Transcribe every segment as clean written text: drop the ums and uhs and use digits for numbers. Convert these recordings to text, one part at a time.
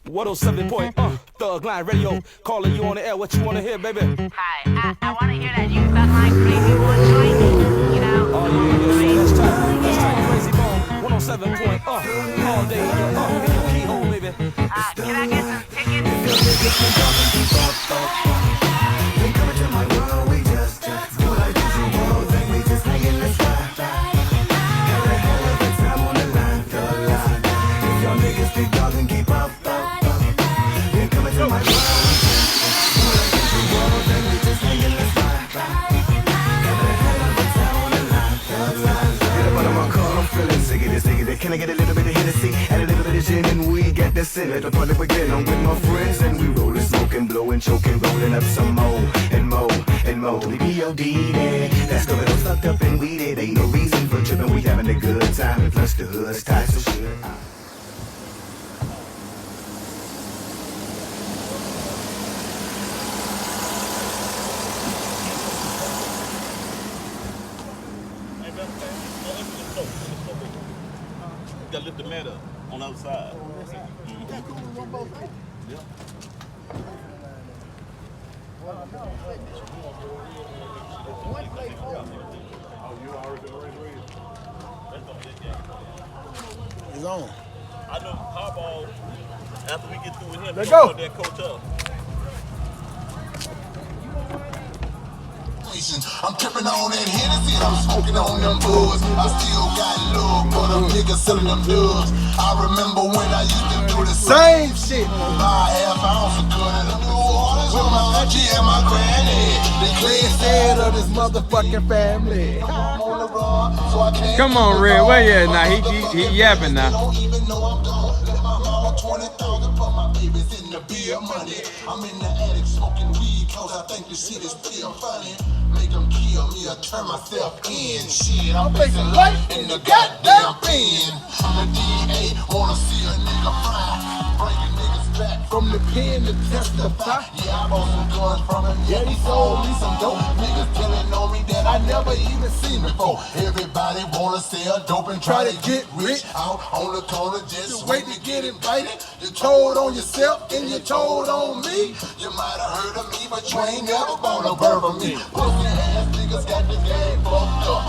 107 point, Thug Line Radio. Calling you on the air. What you want to hear, baby? Hi, I want to hear that you felt like crazy boy joint, you know? Oh, yeah. That's tight. That's tight. Crazy Bone. 107 point, all day in your keyhole, baby. Can I get some tickets? They coming to my world, we just do like usual. Think we just hang in the sky. Got a hell of a time on the line, the line. If y'all niggas big dog and keep up. They coming to my world, we just do like usual. Think we just hang in the sky. Got a hell of a time on the line, the line. Get up out of my car, I'm feeling sick of this. Can I get a little bit of Hennessy and a little bit of gin and we get this in? Let the party begin. I'm with my friends and we rollin', smoking, blowing, choking, rolling up some more and more and more. We P.O.D. there. That's the little stuck up and weeded. Ain't no reason for tripping. We having a good time and plus the hood's tight, so shit. You gotta lift the mat up on the other side. Yep. It's on. I know Hardball, after we get through with him, Let's go. That coach up. I'm tripping on that Hennessy and I'm smoking on them booze. I still got love for them niggas selling them dubs. I remember when I used to do the Same shit. buy half ounce of good in the New Orleans with my auntie and my granny. The clean head of this motherfucking family. I'm on the run, so I can't. Come on, Red. Where you at now? He yapping now. Don't even know I'm gone. Let my mama 20,000 for my babies in the beer money. I'm in the attic smoking weed cause I think the shit is still funny. Make them kill me or turn myself in. Shit, I'm facing life in the goddamn pen. The DA wanna see a nigga fry. Bringing niggas back from the pen to testify. Yeah, I bought some guns from him. Yeah, he sold me some dope. Niggas telling on me that I never even seen before. Everybody wanna sell dope and try to get rich out on the corner. Just wait to get invited. You told on yourself and you told on me. You might have heard of me, but you ain't never bought a bird from me. Pussy ass niggas got the game fucked up.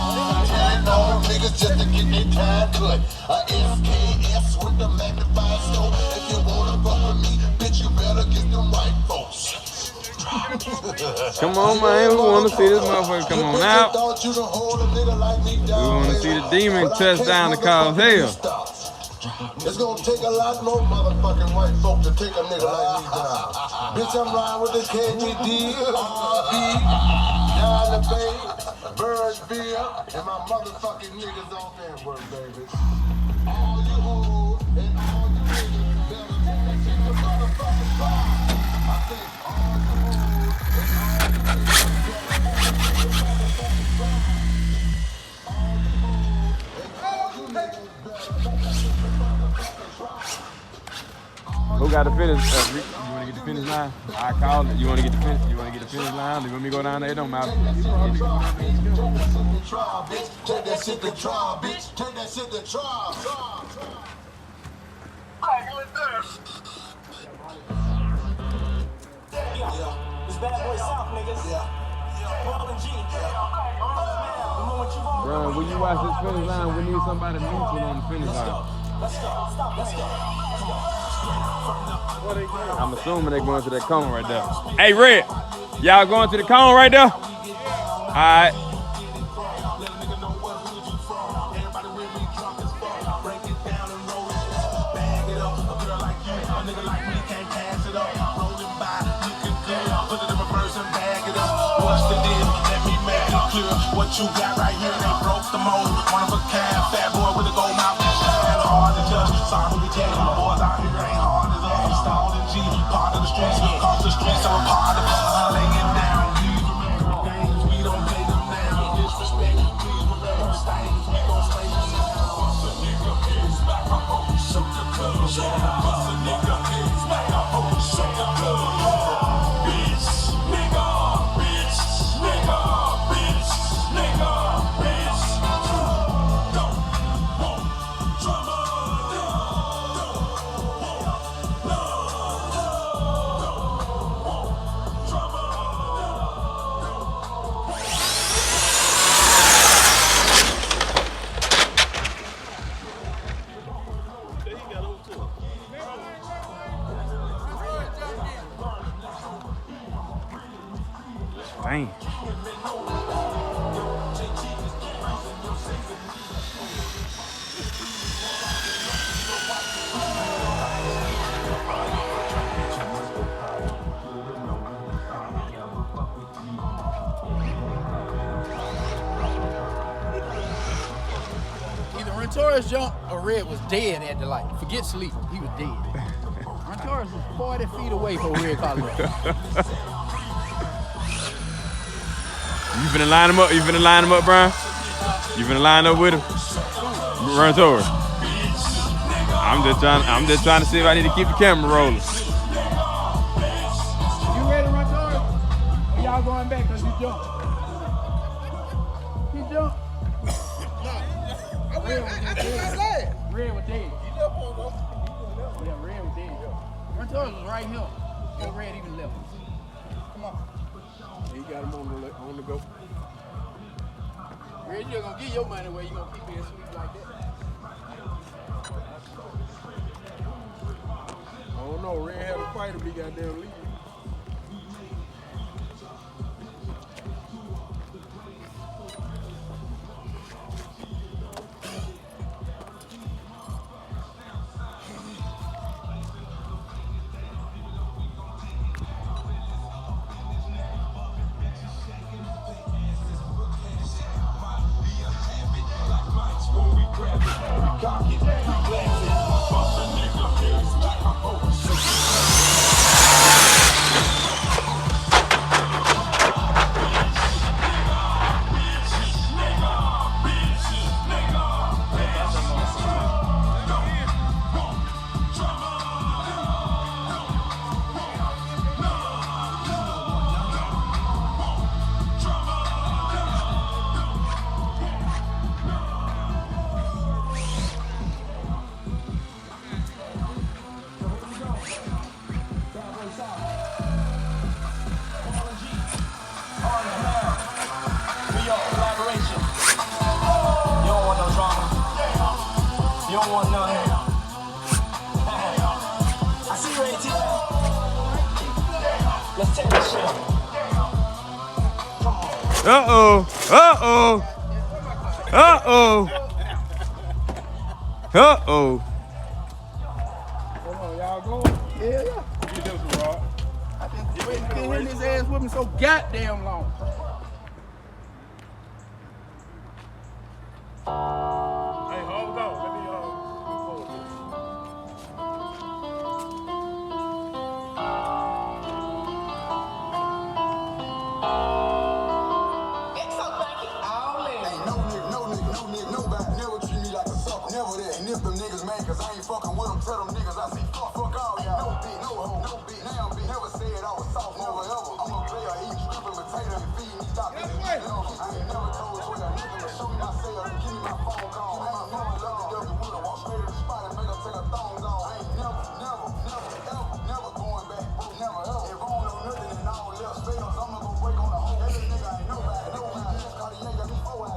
Telling on niggas just to get their time cut. A SKS with the magnified scope. If you wanna fuck with me, bitch, you better get them white folks. Come on, man. We want to see this motherfucker come on out. We want to see the demon touchdown to cause hell. It's gonna take a lot more motherfucking white folk to take a nigga like me down. Bitch, I'm riding with the KGD, RB, down the bay, Birdsville, and my motherfucking niggas off Antwerp, baby. All you hoes and all you niggas better take that shit to motherfucking fire. I think all you hoes and all you niggas better take that shit to motherfucking fire. All you hoes and all you niggas better take that shit to motherfucking fire. Who got the finish? You want to get the finish line? I call it. You want to get the finish? You want to get the finish line? You want me to go down there? It don't matter. Take that shit to trial, bitch. Take that shit to trial. It's Bad Boy South, niggas. Paul and G. Bro, when you watch this finish line, we need somebody neutral on the finish line. Let's go. Stop. Let's go. I'm assuming they're going to that cone right there. Hey, Red, y'all going to the cone right there? All right. What you got right here, they broke the mold. One of a kind, fat boy with a gold mouth. And hard to judge. Sorry to tell you, my boys out here ain't hard as us. I'm stalled in G, part of the streets. Cause the streets are a part of us. Lay it down, please remember the games. We don't play them now. Disrespect, please remember the stains. We gon' slay them now. Bust a nigga, it's back up. Shoot the club. Bust a nigga, it's back up. Shoot the club. Bitch, nigga, bitch, nigga, bitch, nigga. Dang. Either Rentorius jumped or Red was dead at the light. Forget sleep. He was dead. Rentorius was 40 feet away from Red Colorado. You finna line him up? You finna line him up, Bryan? You finna line up with him? Run toward. I'm just trying to see if I need to keep the camera rolling. You ready, Rentorius? Or y'all going back because you jumped? He jumped. Red was dead. Red was dead. Yeah, Red was dead. Rentorius was right here. Your Red even left. Come on. He got him on the go. Red, you gonna get your money where you gonna keep being sweet like that? I don't know. Red had a fight if he goddamn leave. Uh-oh. Uh-oh. Uh-oh. Uh-oh. Hold on, y'all going? Yeah, yeah. Get them some rock. I've been waiting to hit his ass with me so goddamn long. Hey, hold on. Let me record this. Nobody never treat me like a sucker. Never that. And if them niggas mad cause I ain't fucking with them, tell them niggas I say fuck all y'all. No bitch, no hoe, no bitch. Now bitch, never said I was soft, never ever. I'm a player, eat stripping potato and feed me, stop it. I ain't never told you a nigga to show me myself and give me my phone call. I ain't never loved the devil with her, walk straight to the spot and make her take her thongs off. I ain't never going back, bro, never ever. If I don't know nothing and all else fails, I'ma go break on the whole. That little nigga ain't nobody, Cartier got me forward.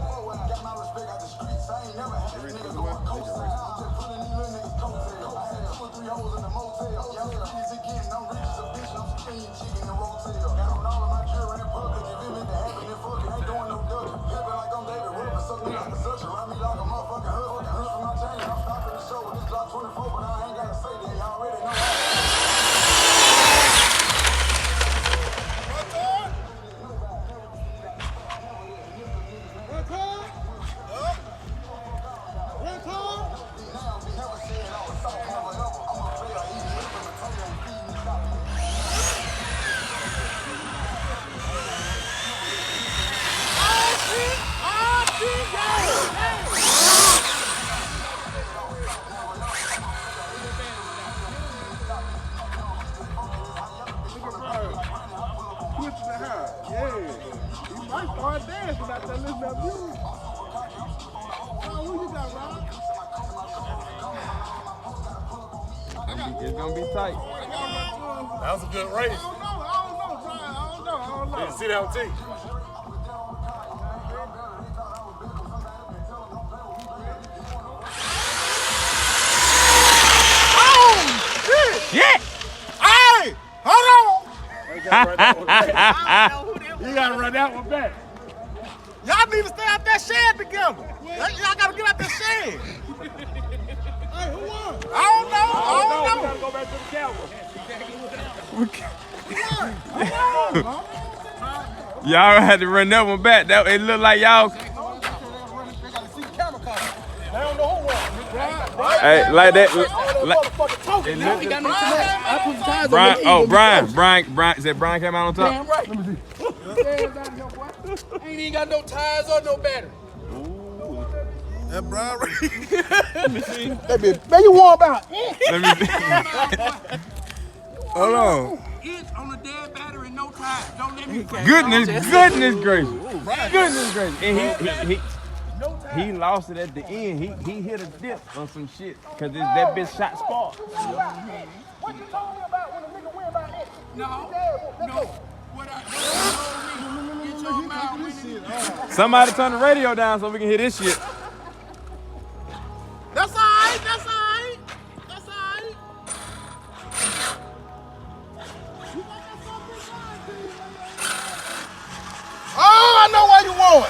Got my respect out the streets. I ain't never had niggas going coast-side. I'm just pulling these little niggas coattails. I had 2 or 3 hoes in the motel. Y'all easy again, I'm rich as a bitch, I'm skinny chicken and rotel. Got on all of my jewelry in public, if it meant to happen, then fuck it, ain't doing no dirty. Living like I'm David Rubin, suck me like a suction, ride me like a motherfucking hood from my chain. I'm stopping the show with this Glock 24, but I ain't gotta say that, y'all already know how. It's gonna be tight. That was a good race. I don't know. Didn't see that on T. Yeah. Hey! Hold on! You got gotta run that one back. Y'all need to stay out that shed together. Y'all gotta get out that shed. Hey, who won? I don't know. We gotta go back to the Cowboys. Y'all had to run that one back. That it looked like y'all. They gotta see the camera caught. They don't know who won. Hey, like that. Bryan said Bryan came out on top. Damn right. Let me see. Ain't even got no tires or no battery. That Bryan right. Let me see. Man, you won about Let me see. Hold on. It's on a dead battery, no tires. Don't let me. Goodness gracious. Goodness gracious. And he lost it at the end. He hit a dip on some shit because that bitch shot spark. What you told me about when a nigga win about it? No. What I get your mouth with it. Somebody turn the radio down so we can hear this shit. That's all right. Oh, I know why you won.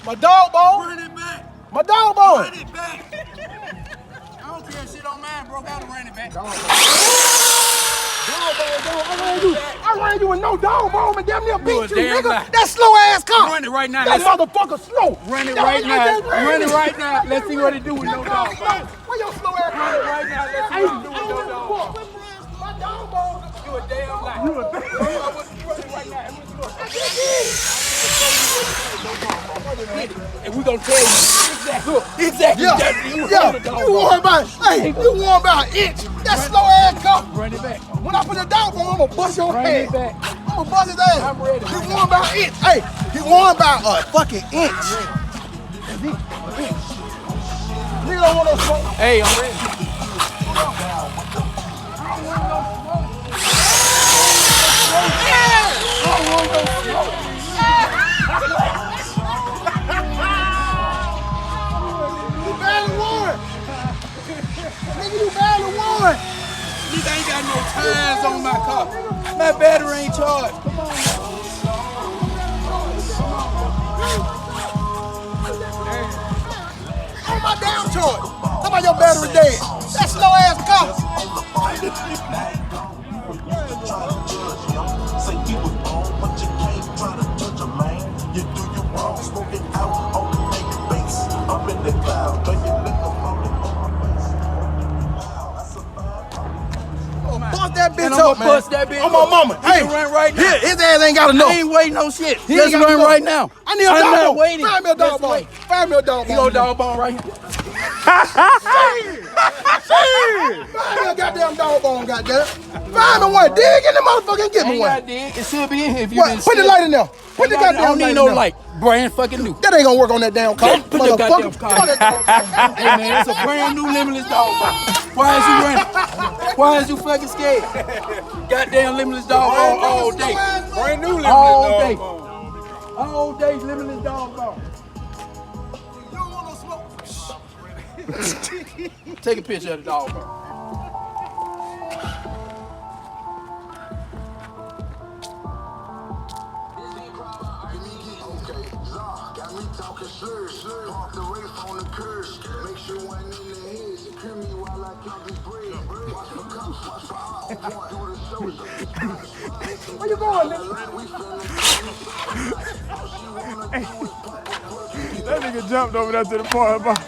My dog bone. Run it back. My dog bone. Run it back. I don't care if shit on mine, bro. Gotta run it back. I ran you with no dog bone and damn near beat you, damn nigga. lie. That slow ass car. Run it right now. That motherfucker slow. Run it right now. Run it right now. Let's see what it do with no dog. Where your slow ass Run it right now. Let's see what it do with no dog. My dog bone. You a damn lie. You a damn lie. Run it right now. And we gonna tell you exactly. You won by an inch. That slow ass car. Run it back. When I put the dog bone, I'm gonna bust your Run head. it back. I'm gonna bust his ass. I'm ready. He won by an inch. Hey, he won by a fucking inch. Nigga don't want no smoke. Hey, I'm ready. You barely won. Nigga ain't got no tires on my car. My battery ain't charged. Come on. On my damn charge. How about your battery dead? That slow ass car. Say you was born, but you can't try to judge a man. You do you wrong, smoking out on the naked base. Up in the cloud, but you look up on the Bust that bitch And up, I'm gonna man. bust that bitch On my up. mama. He can run right now. His ass ain't got enough. I ain't waiting on shit. He Let's ain't got run enough. right now. I need a I'm dog not bone. waiting. Find me a dog Let's bone. wait. Find me a dog He bone. go dog bone right here. Find me a goddamn dog bone, goddamn. Find me one. Dig in the motherfucker and give me Ain't one. got dig. It should be in here if you What? been Put the still. light in there. Put the I goddamn don't light need in no there. light. Brand fucking new. That ain't gonna work on that damn car. Put your goddamn Motherfucker. car. Put that dog bone. Hey man, it's a brand new limitless dog bone. Why is you running? Why is you fucking scared? Goddamn limitless dog bone all day. Brand new limited All dog day. bone. All day limitless dog bone. You don't want no smoke. Take a picture of the dog bone. Got me talking slurs, park the race on the curb. Make sure one in the head, secure me while I count this bread. Watch for cups, watch for all, do the show. Where you going, nigga? That nigga jumped over there to the part about.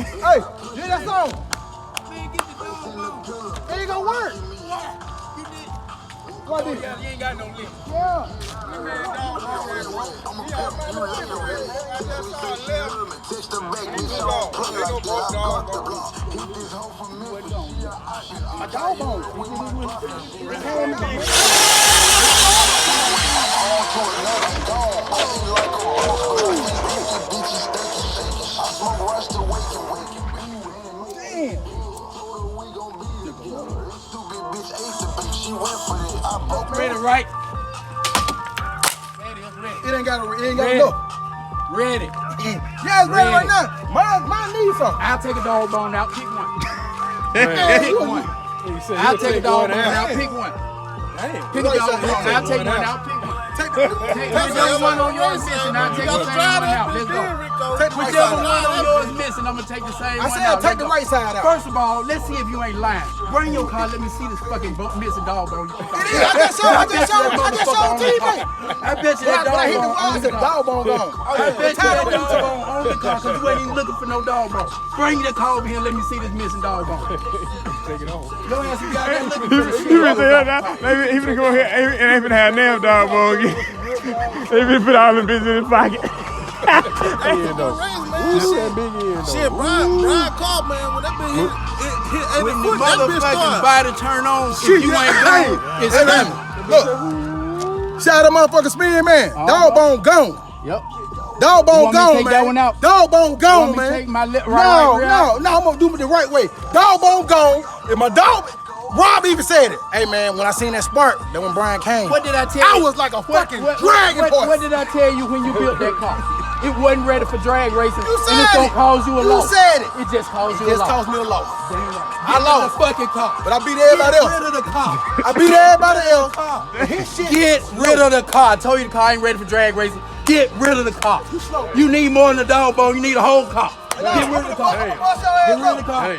Hey, hear that song? It ain't gonna work. What is it? You ain't got no lip. Yeah. Text them back, we saw play like that. I got the block. Hit this hoe for Memphis. My dog bone. Ready, right? It ain't got Ready. enough. Ready. Yeah, it's ready right now. Mine needs some. I'll take a dog bone out, pick one. Yeah, Pick one. I'll take a dog bone out, pick one. Pick it out. I'll take one out. Pick one. Take whichever one on yours missing. I'll take the same one out. Let's go. Whichever one on yours missing, I'm gonna take the same one out. I said take the right side out. First of all, let's see if you ain't lying. Bring your car. Let me see this fucking missing dog bone. I just showed TV. I bet you that When I hit the dog wall, I bone said dog bone gone. I bet you that dog bone on the car because you ain't even looking for no dog bone. Bring the car over here and let me see this missing dog bone. Take it on. Your ass you got that looking for the shit. Maybe even go ahead and ain't even have damn dog bone again. They even put all the bitches in his pocket. Shit, Bryan called, man. When that bitch hit When the foot, that bitch motherfucking started. body turn on, if you ain't gone, it's coming. Look, shout out motherfucking spin man. Dog bone gone. Yep. Dog bone gone, take man. that one out? Dog bone gone, Want me to man. take my lip No, right I'm gonna do it the right way. Dog bone gone. If my dog, Rob even said it. Hey man, when I seen that spark, that when Bryan came, What did I tell you? I was like a fucking dragon horse. What did I tell you when you built that car? It wasn't ready for drag racing. You and it's said gonna cause you a You loss. said it. It just caused you It a just loss. cost me a loss. Damn right. I Get lost. rid of the fucking car. But I beat everybody Get else. rid of the car. I beat everybody else. And his shit. Get rid of the car. I told you the car ain't ready for drag racing. Get rid of the car. You need more than a dog bone. You need a whole car. Get rid of the car. Get rid of the car.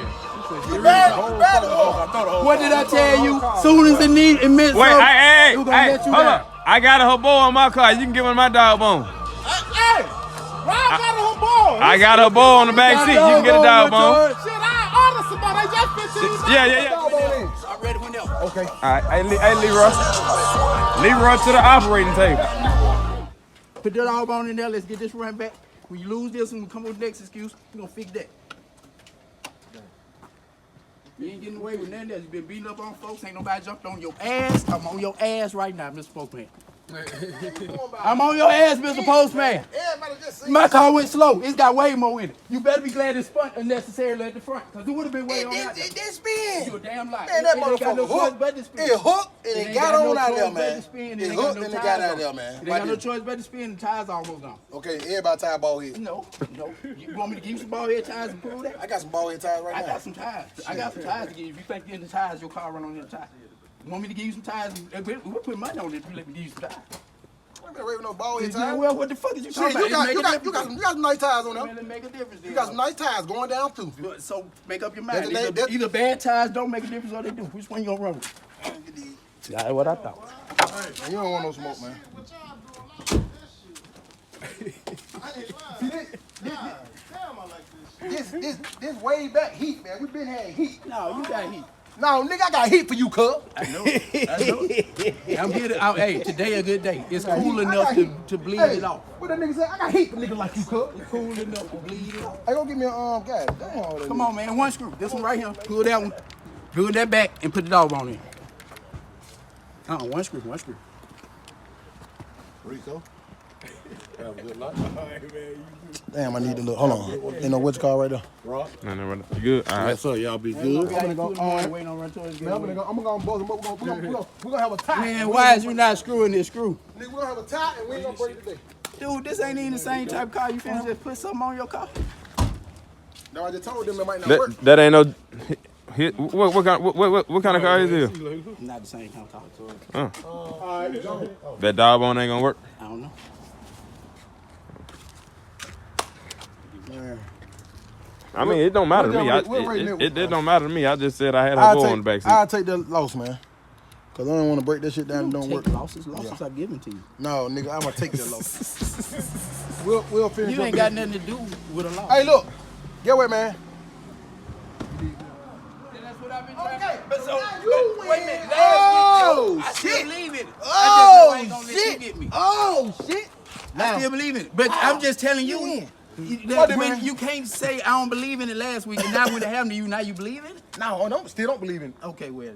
What did I tell you? Soon as it meant Wait, something, hey, we're gonna let you hold down. up. I got a hobo on my car. You can give one my dog bone. Hey, Rob got a whole ball. I got a bowl on the back seat. You can get a dog bone. Shit, I ordered somebody. They just 15. Yeah. I'm ready whenever. Okay. All right, hey, Leroy. Leroy to the operating table. Put that all bone in there. Let's get this run back. When you lose this one, come with the next excuse. We're gonna fix that. You ain't getting away with nothing else. You been beating up on folks. Ain't nobody jumped on your ass. I'm on your ass right now, Mr. Postman. I'm on your ass, Mr. Postman. My car went slow. It's got way more in it. You better be glad it spun unnecessarily at the front, because it would have been way on out there. It spin. You a damn lie. Man, that It ain't got no motherfucker choice hooked. but to spin. It hooked and it got on out there, choice but man. to spin. It ain't got hooked no and it tires got out on there, it. man. It ain't got no choice but to spin. The tires almost gone. Okay, everybody tie ball head. No. You want me to give you some ball head tires and prove that? I got some ball head tires right I now. got some tires. I got some tires to give you. If you think you're in the tires, your car run on the tires. You want me to give you some tires? We'll put money on it if you let me give you some tires. I ain't raving no ball head Yeah, tires. well, what the fuck is you talking Shit, about? you got some nice tires on Man, them. let's make a difference. You got some nice tires going down too. So make up your mind. That's- Either bad tires don't make a difference or they do. Which one you gonna run with? That's what I thought. Man, you don't want no smoke, man. This way back heat, man. We been having heat. No, you got heat. No, nigga, I got heat for you, cuz. I know it. I'm here to, hey, today a good day. It's cool I enough got heat. to bleed Hey, it off. What that nigga say? I got heat for niggas like you, cuz. It's cool enough to bleed it off. Hey, go give me a guy. Damn, Come on, man. One screw. This one right here. Pull that one. Pull that back and put the dog on in. One screw. Rico. Have a good night. Damn, I need to look. Hold on. You know which car right there? Rob. No, you good? All right. Yes, sir. Y'all be good. I'm gonna run towards Man, I'm gonna buzz them up. We're gonna have a tie. Man, why is you not screwing this screw? Nigga, we're gonna have a tie and we ain't gonna break it today. Dude, this ain't even the same type of car. You finna just put something on your car? No, I just told them it might not work. That ain't no. What kind of car is this? Not the same kind of car. All right, go. That dog bone ain't gonna work. I don't know. Man. I mean, it don't matter to me. It don't matter to me. I just said I had a hobo on the back seat. I'll take the loss, man. Cause I don't want to break that shit down and don't work. Losses are given to you. No, nigga, I'm gonna take the loss. We'll finish. You ain't got nothing to do with a loss. Hey, look. Get what, man? That's what I've been trying. Okay, But so, you wait a minute. win. Last Oh, week, I still shit. believe in it. I Oh, just know I ain't gonna let you shit. get me. Oh, shit. I still believe in it. But I'm just telling you, What, that man? when you can't say I don't believe in it last week, and now when it happened to you, now you believe in it? No, I still don't believe in it. Okay, well.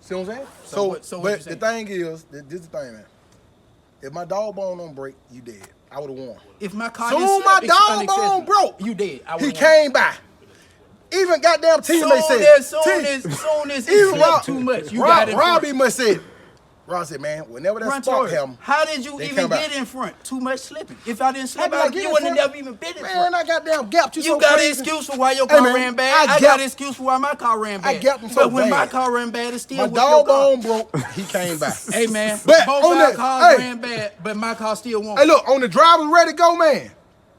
See what I'm saying? So what you but the saying? thing is, this is the thing, man. If my dog bone don't break, you dead. I would have won. If my car Soon didn't my slip, it's dog bone unaccessible. broke. You dead. I He would've came by. Even goddamn teammate said. Soon as it Even slipped Rob- too much, you got it. Robbie must said, Ron said, man, whenever that Run spark towards. him, How did you they even come back. get in front? Too much slipping. If I didn't slip How out, did I get you in wouldn't have front? never even been in Man, front. I goddamn gapped you so You got an crazy. excuse for why your Hey, car man, ran bad. I I got gapped- an excuse for why my car ran bad. I gapped him so But when bad. my car ran bad, it's still My with your car. dog bone broke. He came back. Hey, man. But both on our that- cars hey. ran bad, but my car still won. Hey, look, on the driver's ready to go, man,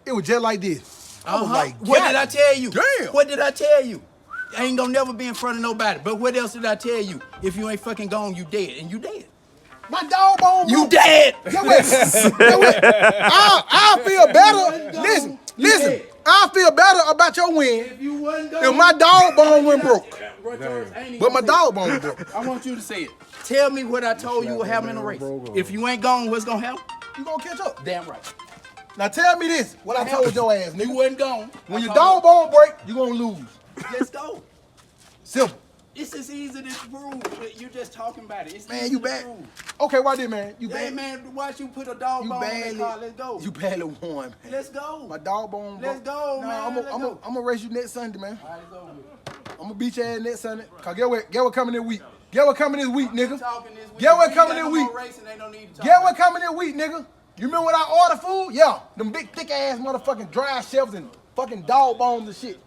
it was just like this. I was like, what God did I tell you? Damn. What did I tell you? I ain't gonna never be in front of nobody. But what else did I tell you? If you ain't fucking gone, you dead. And you dead. My dog bone You broke. dead. Get what? Get what? I feel better. Listen. I feel better about your win If you wasn't if gone, my dog bone went broke. But my But dog bone broke. I want you to say it. Tell me what I told you would happen in the race. If you ain't gone, what's gonna happen? You gonna catch up. Damn right. Now tell me this, what I told your ass, You nigga. wasn't gone. When your dog bone break, you gonna lose. Let's go. Simple. It's as easy to prove. But you just talking about it. It's Man, easy you to bad. prove. Okay, why did, man? You Hey bad. man, watch you put a dog You bone in badly. the car. Let's go. You badly won, man. Let's go. My dog bone broke. Let's go, Nah, man. Let's go. I'm gonna race you next Sunday, man. All right, it's over with. I'm gonna beat your ass next Sunday. Cause get what coming this week. Get what coming this week, nigga. Talking this week. Get what We coming got this no week. more racing, ain't no need to talk Get about what it. coming this week, nigga. You remember when I ordered food? Yeah, them big thick ass motherfucking dry shelves and fucking dog bones and shit.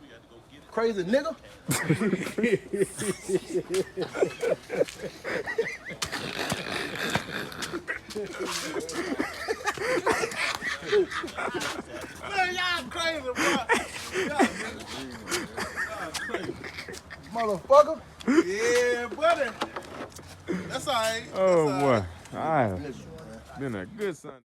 Crazy nigga. Man, y'all crazy, bro. Motherfucker. Yeah, buddy. That's all right. Oh boy. All right. Been a good Sunday.